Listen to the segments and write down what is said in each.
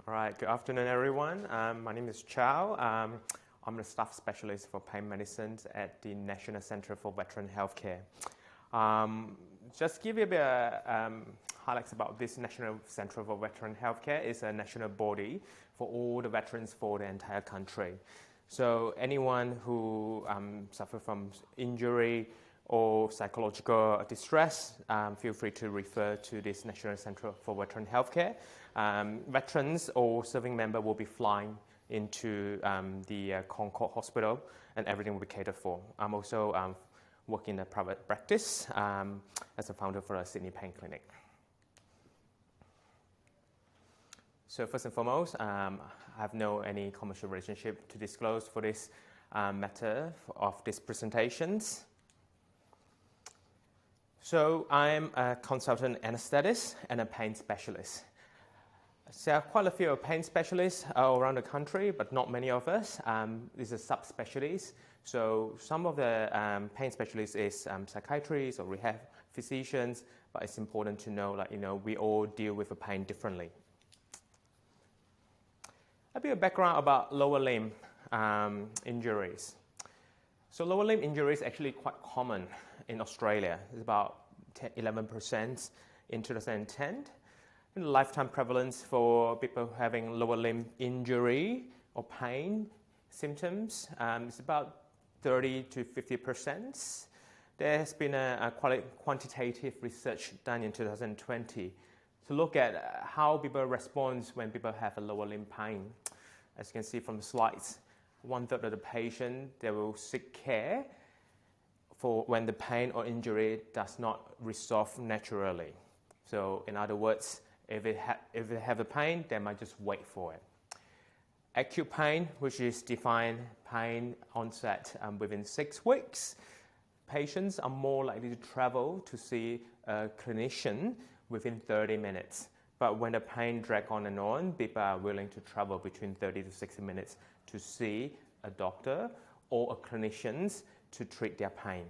All right, good afternoon, everyone. My name is Chow. I'm the staff specialist for pain medicine at the National Center for Veteran Healthcare. Just give you a bit of highlights about this National Center for Veteran Healthcare. It's a national body for all the veterans for the entire country. So anyone who suffer from injury or psychological distress, feel free to refer to this National Center for Veteran Healthcare. Veterans or serving member will be flying into the Concord Hospital, and everything will be catered for. I'm also working in a private practice as a founder for a Sydney Pain Clinic. So first and foremost, I have no any commercial relationship to disclose for this matter of these presentations. So I'm a consultant anesthetist and a pain specialist. There are quite a few pain specialists around the country, but not many of us. These are subspecialties. So some of the pain specialists is psychiatrists or rehab physicians, but it's important to know, we all deal with the pain differently. A bit of background about lower limb injuries. So lower limb injuries are actually quite common in Australia. It's about 11% in 2010. The lifetime prevalence for people having lower limb injury or pain symptoms is about 30 to 50%. There has been a quantitative research done in 2020 to look at how people respond when people have a lower limb pain. As you can see from the slides, 1/3 of the patient, they will seek care for when the pain or injury does not resolve naturally. So in other words, if they have a pain, they might just wait for it. Acute pain, which is defined pain onset within 6 weeks, patients are more likely to travel to see a clinician within 30 minutes. But when the pain drags on and on, people are willing to travel between 30 to 60 minutes to see a doctor or a clinician to treat their pain.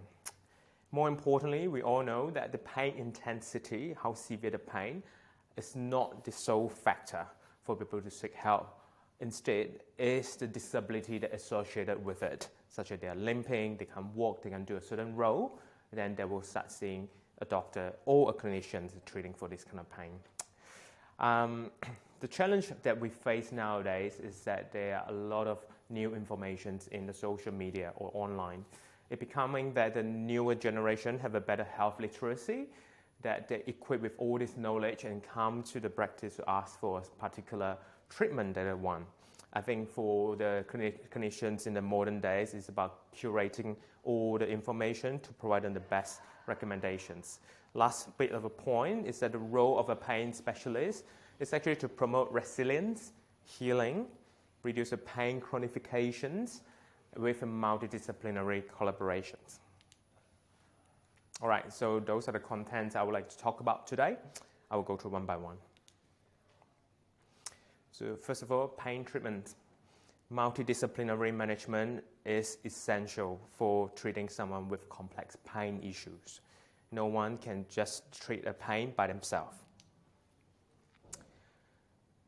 More importantly, we all know that the pain intensity, how severe the pain, is not the sole factor for people to seek help. Instead, it's the disability that is associated with it, such as they are limping, they can't walk, they can do a certain role, then they will start seeing a doctor or a clinician treating for this kind of pain. The challenge that we face nowadays is that there are a lot of new information in the social media or online. It's becoming that the newer generation have a better health literacy, that they're equipped with all this knowledge and come to the practice to ask for a particular treatment that they want. I think for the clinicians in the modern days, it's about curating all the information to provide them the best recommendations. Last bit of a point is that the role of a pain specialist is actually to promote resilience, healing, reduce the pain chronifications with multidisciplinary collaborations. All right, so those are the contents I would like to talk about today. I will go through one by one. So first of all, pain treatment. Multidisciplinary management is essential for treating someone with complex pain issues. No one can just treat a pain by themselves.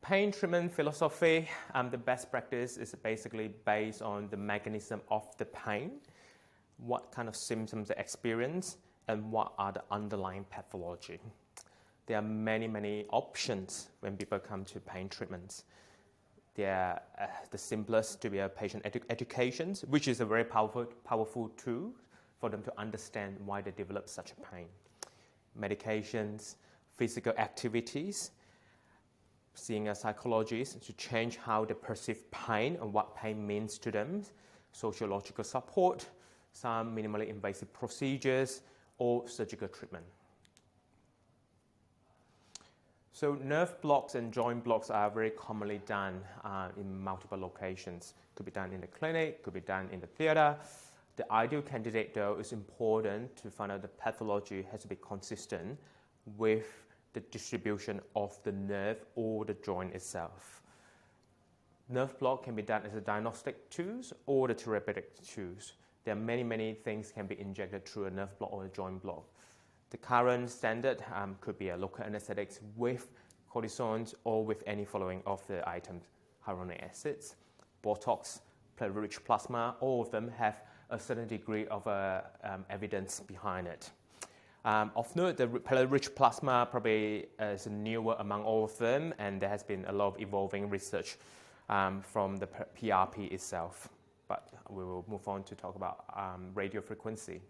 Pain treatment philosophy, the best practice is basically based on the mechanism of the pain, what kind of symptoms they experience, and what are the underlying pathology. There are many options when people come to pain treatments. The simplest to be a patient education, which is a very powerful tool for them to understand why they develop such a pain. Medications, physical activities, seeing a psychologist to change how they perceive pain and what pain means to them, sociological support, some minimally invasive procedures, or surgical treatment. So nerve blocks and joint blocks are very commonly done in multiple locations. Could be done in the clinic, could be done in the theater. The ideal candidate, though, is important to find out the pathology has to be consistent with the distribution of the nerve or the joint itself. Nerve block can be done as a diagnostic tools or the therapeutic tools. There are many things can be injected through a nerve block or a joint block. The current standard could be a local anesthetics with cortisone, or with any following of the items, hyaluronic acids, Botox, platelet-rich plasma. All of them have a certain degree of evidence behind it. Of note, the platelet-rich plasma probably is newer among all of them, and there has been a lot of evolving research from the PRP itself. But we will move on to talk about radiofrequency.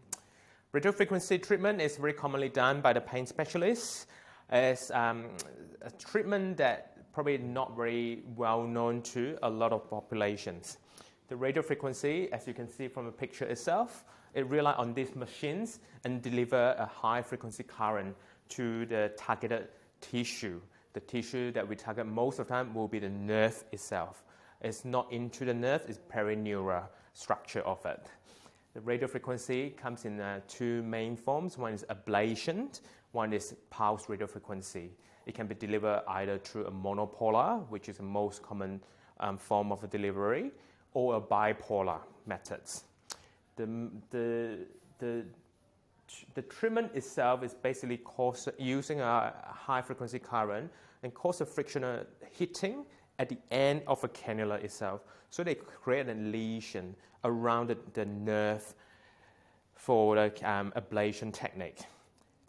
Radiofrequency treatment is very commonly done by the pain specialists. It's a treatment that probably not very well known to a lot of populations. The radiofrequency, as you can see from the picture itself, it relies on these machines and deliver a high frequency current to the targeted tissue. The tissue that we target most of the time will be the nerve itself. It's not into the nerve, it's perineural structure of it. The radiofrequency comes in two main forms. One is ablation, one is pulse radiofrequency. It can be delivered either through a monopolar, which is the most common form of delivery, or a bipolar methods. The treatment itself is basically using a high frequency current and cause a frictional hitting at the end of a cannula itself. So they create a lesion around the nerve for the ablation technique.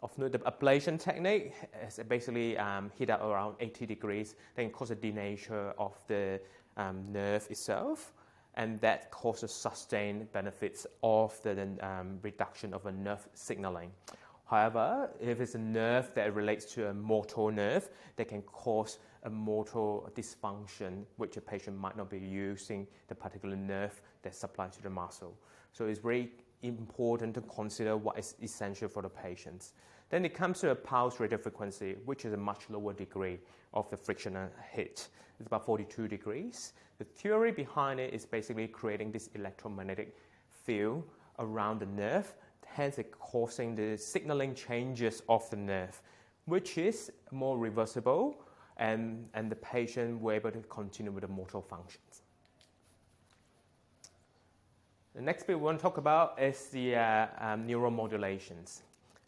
Of note, the ablation technique is basically hit at around 80 degrees, then cause a denature of the nerve itself, and that causes sustained benefits of the reduction of a nerve signaling. However, if it's a nerve that relates to a motor nerve, that can cause a motor dysfunction, which a patient might not be using the particular nerve that's supplied to the muscle. So it's very important to consider what is essential for the patients. Then it comes to a pulse radiofrequency, which is a much lower degree of the frictional hit. It's about 42 degrees. The theory behind it is basically creating this electromagnetic field around the nerve, hence it causing the signaling changes of the nerve, which is more reversible, and the patient will be able to continue with the motor functions. The next bit we want to talk about is the neuromodulations.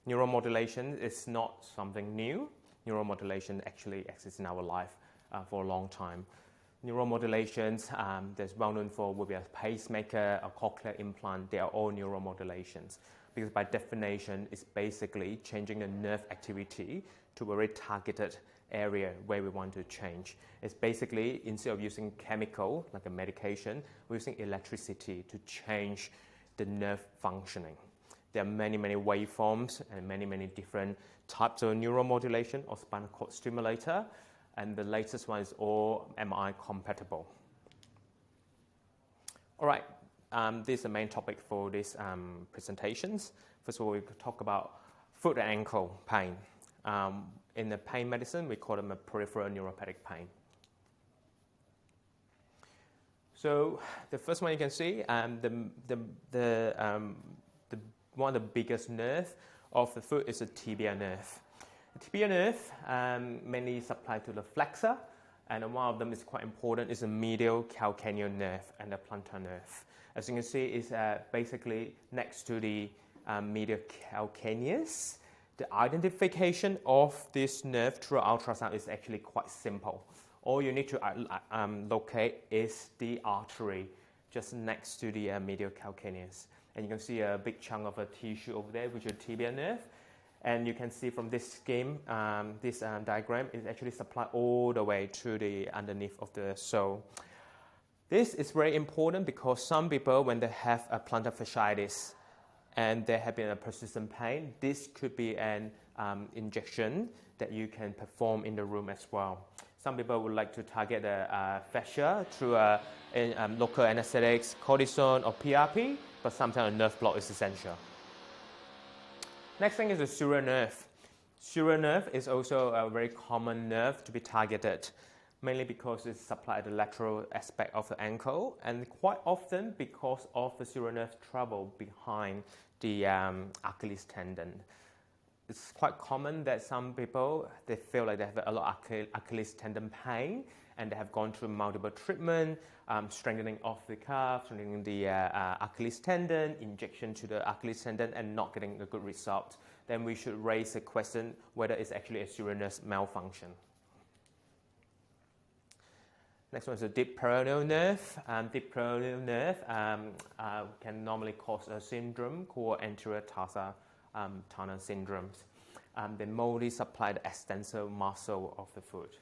Neuromodulation is not something new. Neuromodulation actually exists in our life for a long time. Neuromodulations, that's well known for will be a pacemaker, a cochlear implant. They are all neuromodulations because by definition, it's basically changing the nerve activity to a very targeted area where we want to change. It's basically, instead of using chemical, like a medication, we're using electricity to change the nerve functioning. There are many, many waveforms and many, many different types of neuromodulation or spinal cord stimulator, and the latest one is all MRI compatible. All right, this is the main topic for these presentations. First of all, we could talk about foot and ankle pain. In the pain medicine, we call them a peripheral neuropathic pain. So the first one you can see, one of the biggest nerves of the foot is the tibia nerve. The tibia nerve mainly supplied to the flexor, and one of them is quite important, is the medial calcaneal nerve and the plantar nerve. As you can see, it's basically next to the medial calcaneus. The identification of this nerve through ultrasound is actually quite simple. All you need to locate is the artery just next to the medial calcaneus. And you can see a big chunk of a tissue over there, which is the tibia nerve. And you can see from this scheme, this diagram is actually supplied all the way to the underneath of the sole. This is very important because some people, when they have a plantar fasciitis and there have been a persistent pain, this could be an injection that you can perform in the room as well. Some people would like to target the fascia through local anesthetics, cortisone, or PRP, but sometimes a nerve block is essential. Next thing is the sural nerve. Sural nerve is also a very common nerve to be targeted, mainly because it's supplied at the lateral aspect of the ankle, and quite often because of the sural nerve trouble behind the Achilles tendon. It's quite common that some people, they feel like they have a lot of Achilles tendon pain, and they have gone through multiple treatment, strengthening of the calf, strengthening the Achilles tendon, injection to the Achilles tendon, and not getting a good result. Then we should raise the question whether it's actually a sural nerve malfunction. Next one is the deep peroneal nerve. Deep peroneal nerve can normally cause a syndrome called anterior tarsal tunnel syndrome. They mostly supply the extensor muscle of the foot.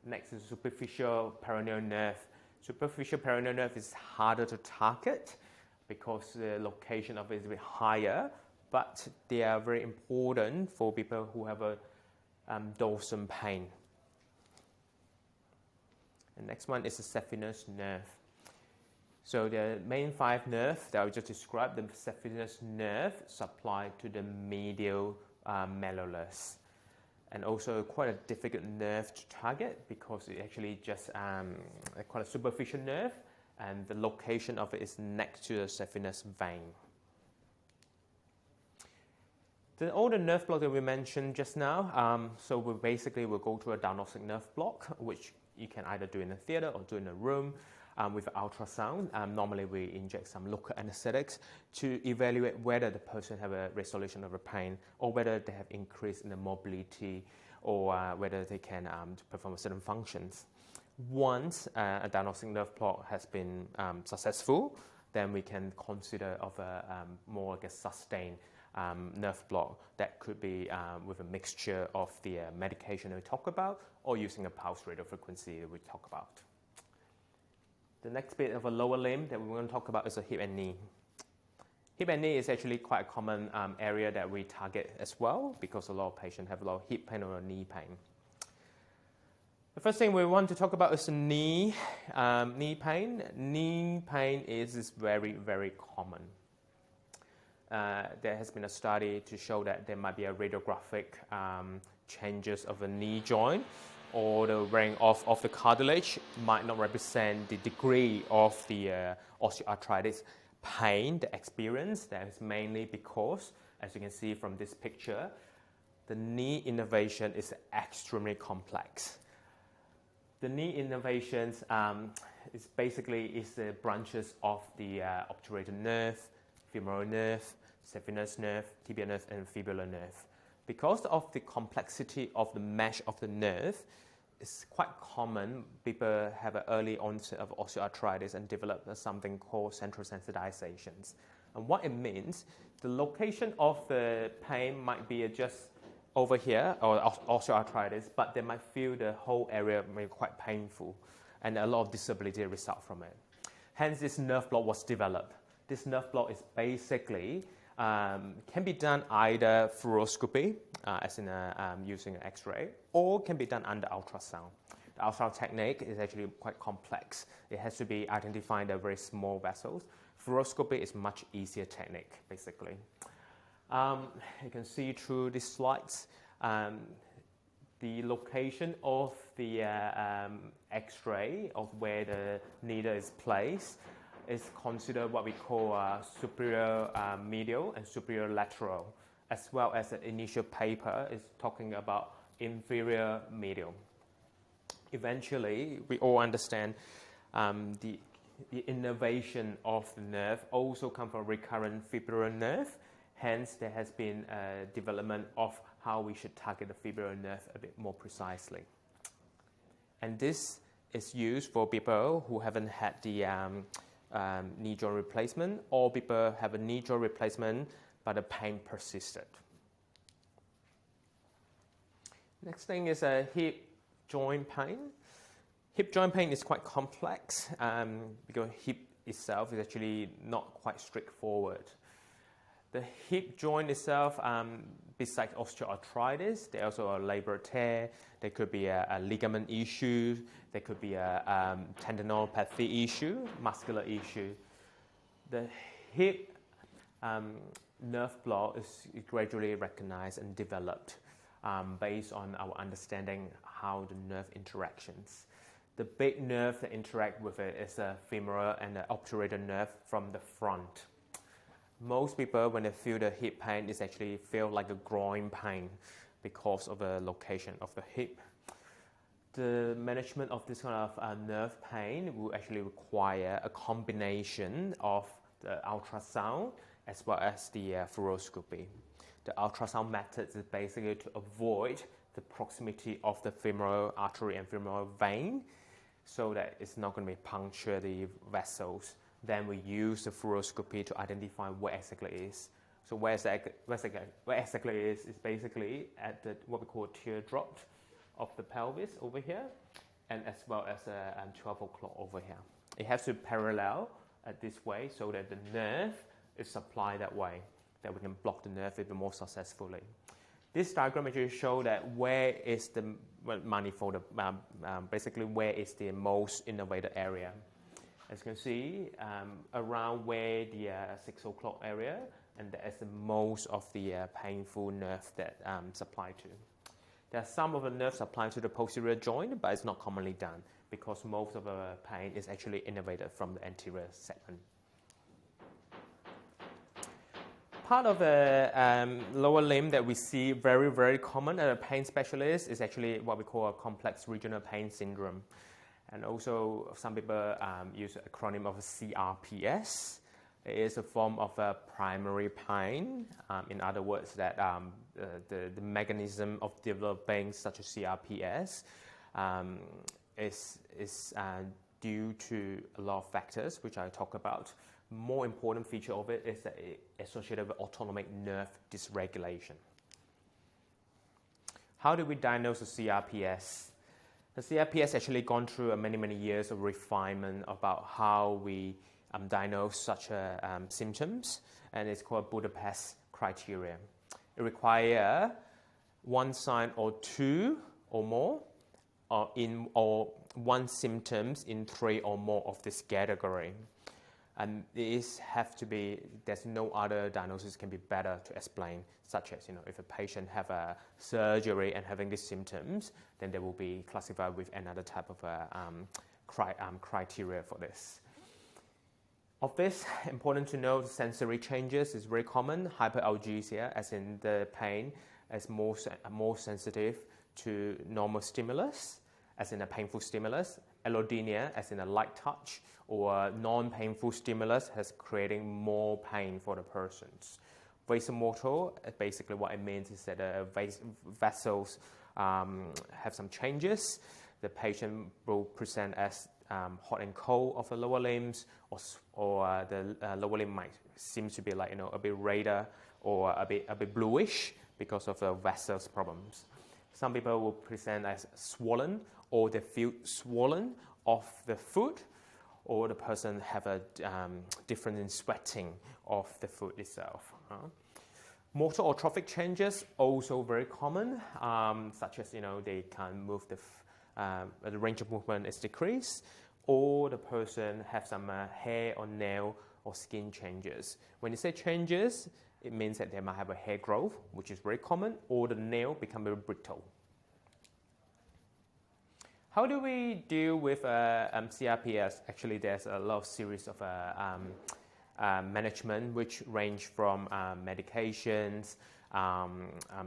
Next is superficial peroneal nerve. Superficial peroneal nerve is harder to target because the location of it is a bit higher, but they are very important for people who have a dorsum pain. The next one is the saphenous nerve. So the main 5 nerves that I just described, the saphenous nerve supply to the medial malleolus. And also quite a difficult nerve to target because it actually just quite a superficial nerve, and the location of it is next to the saphenous vein. Then all the nerve blocks that we mentioned just now, so we basically will go to a diagnostic nerve block, which you can either do in a theater or do in a room with ultrasound. Normally we inject some local anesthetics to evaluate whether the person have a resolution of the pain or whether they have increase in the mobility or whether they can perform certain functions. Once a diagnostic nerve block has been successful, then we can consider of a more like a sustained nerve block that could be with a mixture of the medication that we talk about or using a pulse radio frequency that we talk about. The next bit of a lower limb that we want to talk about is the hip and knee. Hip and knee is actually quite a common area that we target as well because a lot of patients have a lot of hip pain or knee pain. The first thing we want to talk about is the knee pain. Knee pain is very, very common. There has been a study to show that there might be a radiographic changes of the knee joint, or the wearing off of the cartilage might not represent the degree of the osteoarthritis pain, the experience. That is mainly because, as you can see from this picture, the knee innervation is extremely complex. The knee innervations is the branches of the obturator nerve, femoral nerve, saphenous nerve, tibial nerve, and fibular nerve. Because of the complexity of the mesh of the nerve, it's quite common people have an early onset of osteoarthritis and develop something called central sensitizations. And what it means, the location of the pain might be just over here, or osteoarthritis, but they might feel the whole area may be quite painful, and a lot of disability result from it. Hence, this nerve block was developed. This nerve block is basically can be done either fluoroscopy, as in using an X-ray, or can be done under ultrasound. The ultrasound technique is actually quite complex. It has to be identifying the very small vessels. Fluoroscopy is much easier technique, basically. You can see through these slides the location of the X-ray of where the needle is placed is considered what we call superior medial and superior lateral, as well as the initial paper is talking about inferior medial. Eventually, we all understand the innervation of the nerve also comes from recurrent fibular nerve. Hence, there has been a development of how we should target the fibular nerve a bit more precisely. And this is used for people who haven't had the knee joint replacement, or people have a knee joint replacement but the pain persisted. Next thing is a hip joint pain. Hip joint pain is quite complex because hip itself is actually not quite straightforward. The hip joint itself, besides osteoarthritis, there also a labral tear, there could be a ligament issue, there could be a tendinopathy issue, muscular issue. The hip nerve block is gradually recognized and developed based on our understanding how the nerve interactions. The big nerve that interact with it is the femoral and the obturator nerve from the front. Most people, when they feel the hip pain, is actually feel like a groin pain because of the location of the hip. The management of this kind of nerve pain will actually require a combination of the ultrasound as well as the fluoroscopy. The ultrasound method is basically to avoid the proximity of the femoral artery and femoral vein, so that it's not going to be puncture the vessels. Then we use the fluoroscopy to identify where exactly it is. So where exactly it is basically at the what we call teardrop of the pelvis over here, and as well as 12 o'clock over here. It has to parallel this way so that the nerve is supplied that way, that we can block the nerve even more successfully. This diagram actually shows that where is the manifold, basically where is the most innervated area. As you can see, around where the 6 o'clock area, and that is the most of the painful nerve that supplied to. There are some of the nerves applied to the posterior joint, but it's not commonly done because most of the pain is actually innervated from the anterior segment. Part of the lower limb that we see very, very common at a pain specialist is actually what we call a complex regional pain syndrome. And also some people use the acronym of CRPS. It is a form of primary pain. In other words, that the mechanism of developing such a CRPS is due to a lot of factors, which I talk about. More important feature of it is that it associated with autonomic nerve dysregulation. How do we diagnose the CRPS? The CRPS actually gone through many, many years of refinement about how we diagnose such symptoms, and it's called Budapest criteria. It requires one sign or two or more, or one symptoms in 3 or more of this category. And these have to be, there's no other diagnosis can be better to explain, such as, if a patient have a surgery and having these symptoms, then they will be classified with another type of criteria for this. Of this, important to know, sensory changes is very common. Hyperalgesia, as in the pain, is more sensitive to normal stimulus, as in a painful stimulus. Allodynia, as in a light touch, or non-painful stimulus, has creating more pain for the persons. Vasomotor, basically what it means is that the vessels have some changes. The patient will present as hot and cold of the lower limbs, or the lower limb might seem to be like a bit redder or a bit bluish because of the vessels problems. Some people will present as swollen, or they feel swollen of the foot, or the person have a difference in sweating of the foot itself. Motor or trophic changes also very common, such as they can't move the range of movement is decreased, or the person have some hair or nail or skin changes. When you say changes, it means that they might have a hair growth, which is very common, or the nail become very brittle. How do we deal with CRPS? Actually, there's a lot of series of management which range from medications,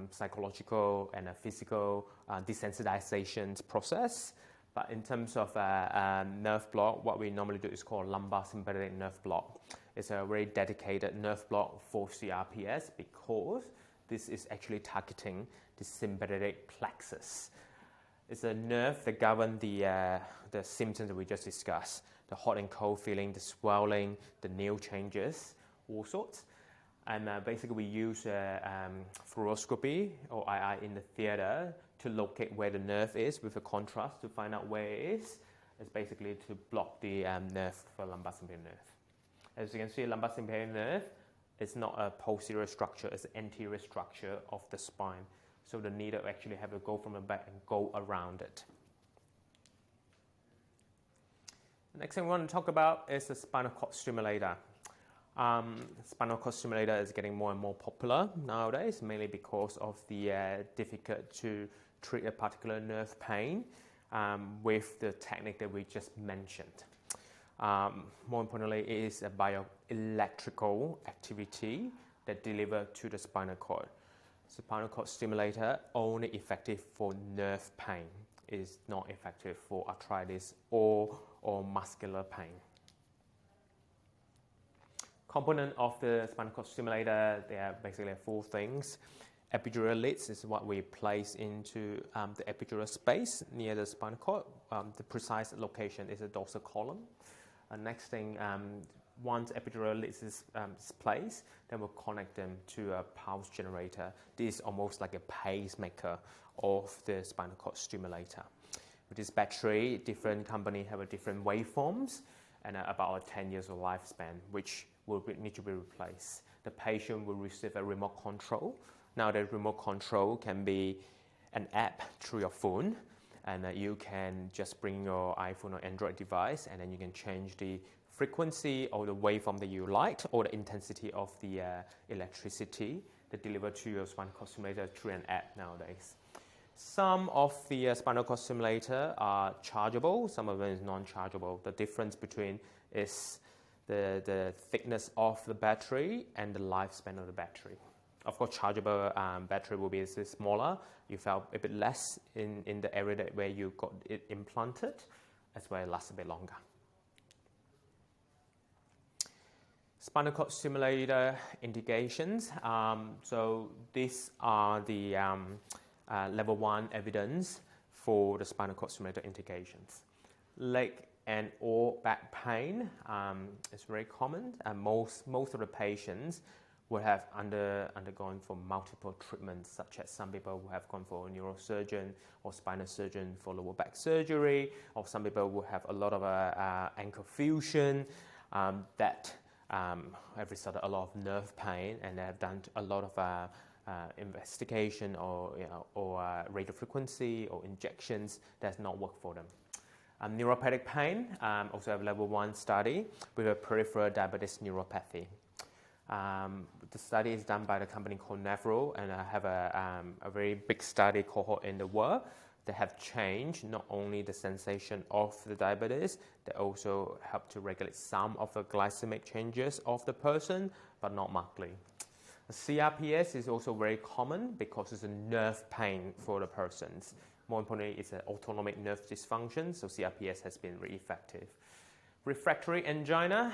psychological and physical desensitization process. But in terms of nerve block, what we normally do is called lumbar sympathetic nerve block. It's a very dedicated nerve block for CRPS because this is actually targeting the sympathetic plexus. It's a nerve that governs the symptoms that we just discussed. The hot and cold feeling, the swelling, the nail changes, all sorts. And basically we use fluoroscopy or II in the theater to locate where the nerve is with a contrast to find out where it is. It's basically to block the nerve for lumbar sympathetic nerve. As you can see, lumbar sympathetic nerve is not a posterior structure, it's an anterior structure of the spine. So the needle actually have to go from the back and go around it. The next thing we want to talk about is the spinal cord stimulator. Spinal cord stimulator is getting more and more popular nowadays, mainly because of the difficult to treat a particular nerve pain with the technique that we just mentioned. More importantly, it is a bioelectrical activity that delivers to the spinal cord. Spinal cord stimulator only effective for nerve pain. It is not effective for arthritis or muscular pain. Component of the spinal cord stimulator, there are basically 4 things. Epidural leads is what we place into the epidural space near the spinal cord. The precise location is the dorsal column. Next thing, once epidural leads is placed, then we'll connect them to a pulse generator. This is almost like a pacemaker of the spinal cord stimulator. With this battery, different companies have a different waveforms and about 10 years of lifespan, which will need to be replaced. The patient will receive a remote control. Now the remote control can be an app through your phone, and you can just bring your iPhone or Android device, and then you can change the frequency or the waveform that you like, or the intensity of the electricity that delivered to your spinal cord stimulator through an app nowadays. Some of the spinal cord stimulator are chargeable, some of them is non-chargeable. The difference between is the thickness of the battery and the lifespan of the battery. Of course, chargeable battery will be smaller. You felt a bit less in the area where you got it implanted, as well as lasts a bit longer. Spinal cord stimulator indications. So these are the level 1 evidence for the spinal cord stimulator indications. Leg and or back pain is very common, and most of the patients will have undergone for multiple treatments, such as some people who have gone for a neurosurgeon or spinal surgeon for lower back surgery, or some people will have a lot of ankle fusion that have resulted a lot of nerve pain, and they have done a lot of investigation or radio frequency or injections that's not worked for them. Neuropathic pain also have level 1 study with a peripheral diabetes neuropathy. The study is done by the company called Nevro, and I have a very big study cohort in the world that have changed not only the sensation of the diabetes, they also help to regulate some of the glycemic changes of the person, but not markedly. CRPS is also very common because it's a nerve pain for the persons. More importantly, it's an autonomic nerve dysfunction, so CRPS has been very effective. Refractory angina,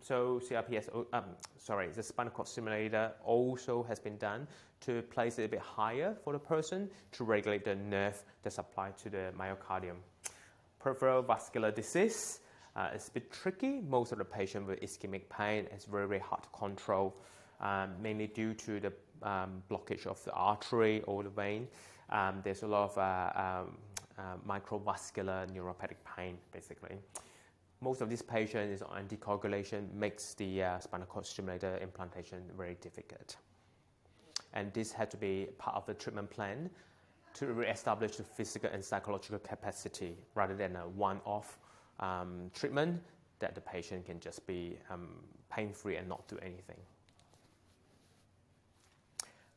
so CRPS, the spinal cord stimulator also has been done to place it a bit higher for the person to regulate the nerve that's supplied to the myocardium. Peripheral vascular disease is a bit tricky. Most of the patients with ischemic pain is very, very hard to control, mainly due to the blockage of the artery or the vein. There's a lot of microvascular neuropathic pain, basically. Most of these patients on anticoagulation makes the spinal cord stimulator implantation very difficult. And this had to be part of the treatment plan to re-establish the physical and psychological capacity rather than a one-off treatment that the patient can just be pain-free and not do anything.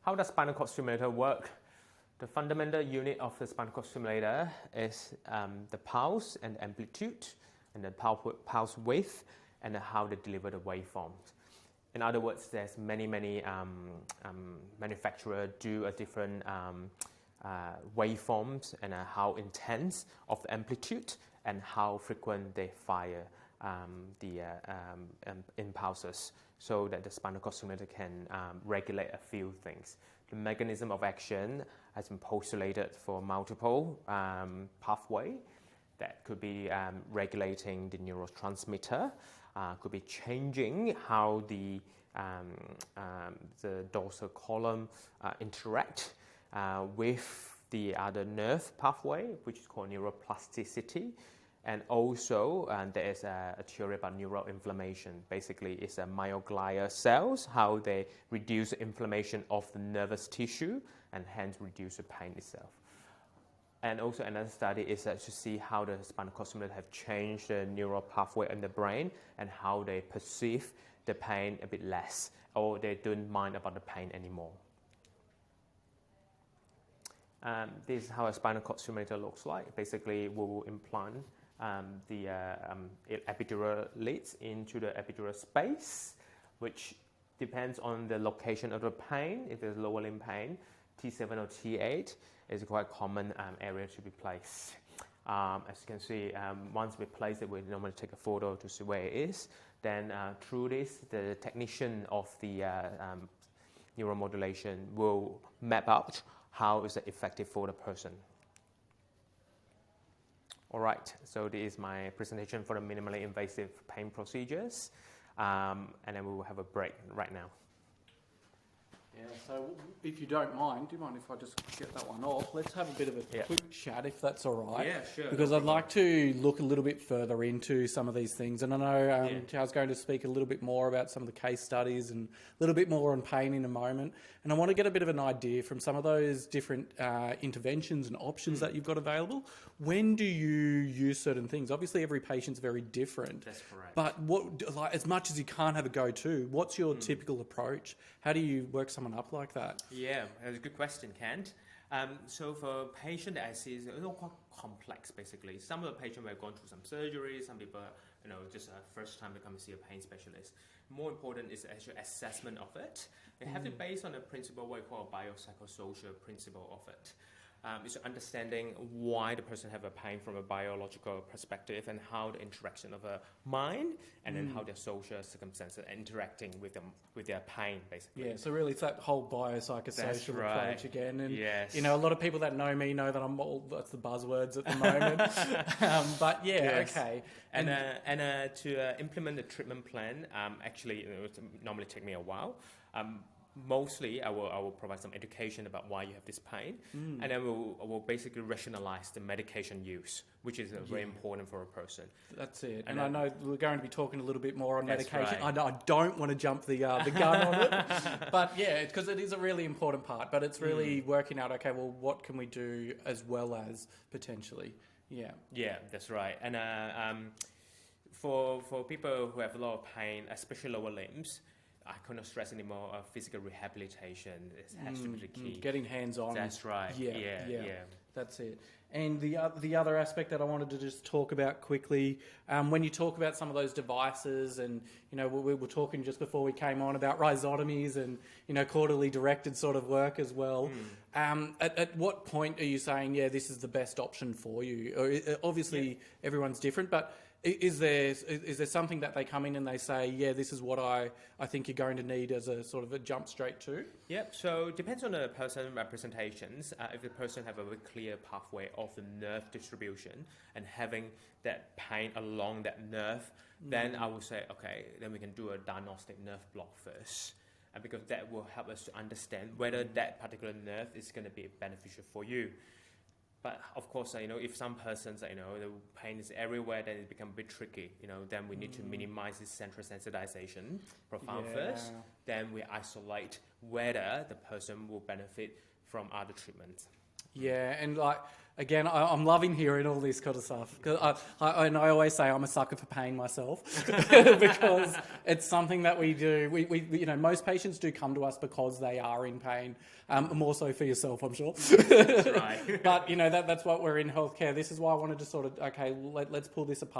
How does spinal cord stimulator work? The fundamental unit of the spinal cord stimulator is the pulse and amplitude, and the pulse width, and how they deliver the waveforms. In other words, there's many manufacturers do a different waveforms and how intense of the amplitude and how frequent they fire the impulses, so that the spinal cord stimulator can regulate a few things. The mechanism of action has been postulated for multiple pathways. That could be regulating the neurotransmitter, could be changing how the dorsal column interact with the other nerve pathway, which is called neuroplasticity. And also there is a theory about neuroinflammation. Basically, it's a myoglia cells, how they reduce the inflammation of the nervous tissue and hence reduce the pain itself. And also another study is to see how the spinal cord stimulator have changed the neural pathway in the brain and how they perceive the pain a bit less, or they don't mind about the pain anymore. This is how a spinal cord stimulator looks like. Basically, we will implant the epidural leads into the epidural space, which depends on the location of the pain. If there's lower limb pain, T7 or T8 is a quite common area to be placed. As you can see, once we place it, we normally take a photo to see where it is. Then through this, the technician of the neuromodulation will map out how is it effective for the person. All right, so this is my presentation for the minimally invasive pain procedures, and then we will have a break right now. Yeah, so if you don't mind, do you mind if I just get that one off? Let's have a bit of a quick chat, if that's all right. Yeah, sure. Because I'd like to look a little bit further into some of these things. And I know Chow's going to speak a little bit more about some of the case studies and a little bit more on pain in a moment. And I want to get a bit of an idea from some of those different interventions and options that you've got available. When do you use certain things? Obviously, every patient's very different. That's correct. But what, like, as much as you can't have a go-to, what's your typical approach? How do you work someone up like that? Yeah, that's a good question, Kent. So for patient that I see, it's quite complex, basically. Some of the patients have gone through some surgery, some people, just first time to come and see a pain specialist. More important is actual assessment of it. They have to base on a principle, what we call a biopsychosocial principle of it. It's understanding why the person have a pain from a biological perspective and how the interaction of a mind and then how their social circumstances are interacting with them, with their pain, basically. Yeah, so really it's that whole biopsychosocial approach again. And, yes. a lot of people that know me know that I'm all, that's the buzzwords at the moment. But okay. And to implement the treatment plan, actually, it would normally take me a while. Mostly, I will provide some education about why you have this pain, and then we'll basically rationalize the medication use, which is very important for a person. That's it. And I know we're going to be talking a little bit more on medication. Right. I don't want to jump the gun on it, but because it is a really important part. But it's really working out, okay, well, what can we do as well as potentially? Yeah. Yeah, that's right. And for people who have a lot of pain, especially lower limbs, I cannot stress anymore. Physical rehabilitation has to be the key. Getting hands-on. That's right. Yeah. That's it. And the other aspect that I wanted to just talk about quickly, when you talk about some of those devices, and we were talking just before we came on about rhizotomies and quarterly directed sort of work as well. At what point are you saying, this is the best option for you? Or, obviously, everyone's different, but is there something that they come in and they say, this is what I think you're going to need as a sort of a jump straight to? Yep, so it depends on the person representations. If the person have a very clear pathway of the nerve distribution and having that pain along that nerve, then I would say, okay, then we can do a diagnostic nerve block first. Because that will help us to understand whether that particular nerve is going to be beneficial for you. But of course, if some persons, the pain is everywhere, then it becomes a bit tricky. Then we need to minimize this central sensitization profile first. Then we isolate whether the person will benefit from other treatments. Yeah, and again, I'm loving hearing all this kind of stuff. Cause I always say I'm a sucker for pain myself because it's something that we do. We most patients do come to us because they are in pain. More so for yourself, I'm sure. That's right. But that's what we're in healthcare. This is why I wanted to sort of let's pull this apart.